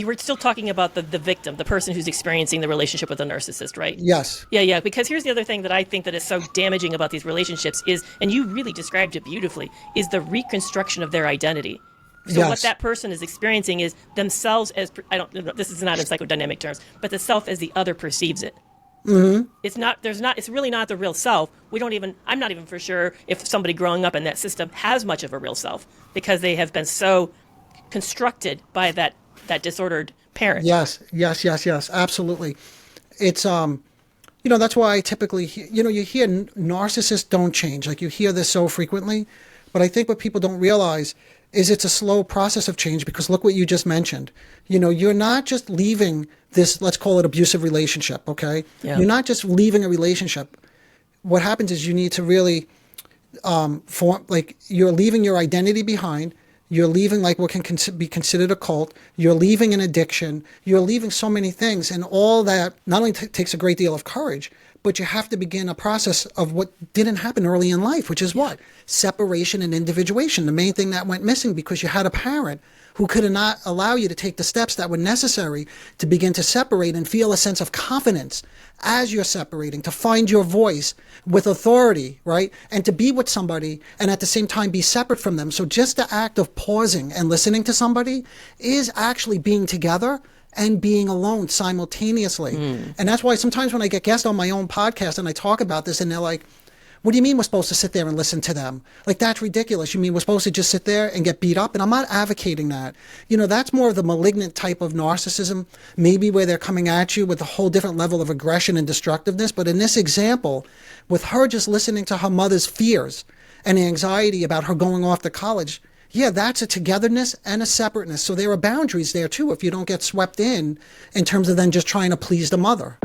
You were still talking about the victim, the person who's experiencing the relationship with a narcissist, right? Yes. Yeah, because here's the other thing that I think that is so damaging about these relationships is, and you really described it beautifully, is the reconstruction of their identity. So what that person is experiencing is themselves as, I don't, this is not in psychodynamic terms, but the self as the other perceives it. It's really not the real self. I'm not even for sure if somebody growing up in that system has much of a real self because they have been so constructed by that disordered parent. Yes, absolutely. It's, that's why I typically, you hear narcissists don't change. Like you hear this so frequently, but I think what people don't realize is it's a slow process of change because look what you just mentioned. You're not just leaving this, let's call it abusive relationship, okay? Yeah. You're not just leaving a relationship. What happens is you need to really you're leaving your identity behind. You're leaving like what can be considered a cult. You're leaving an addiction. You're leaving so many things. And all that not only takes a great deal of courage, but you have to begin a process of what didn't happen early in life, which is what? Separation and individuation. The main thing that went missing because you had a parent who could not allow you to take the steps that were necessary to begin to separate and feel a sense of confidence as you're separating, to find your voice with authority, right? And to be with somebody and at the same time be separate from them. So just the act of pausing and listening to somebody is actually being together and being alone simultaneously. And that's why sometimes when I get guests on my own podcast and I talk about this and they're like, what do you mean we're supposed to sit there and listen to them? Like, that's ridiculous. You mean we're supposed to just sit there and get beat up? And I'm not advocating that. That's more of the malignant type of narcissism, maybe where they're coming at you with a whole different level of aggression and destructiveness. But in this example, with her just listening to her mother's fears and anxiety about her going off to college, yeah, that's a togetherness and a separateness. So there are boundaries there too if you don't get swept in terms of then just trying to please the mother.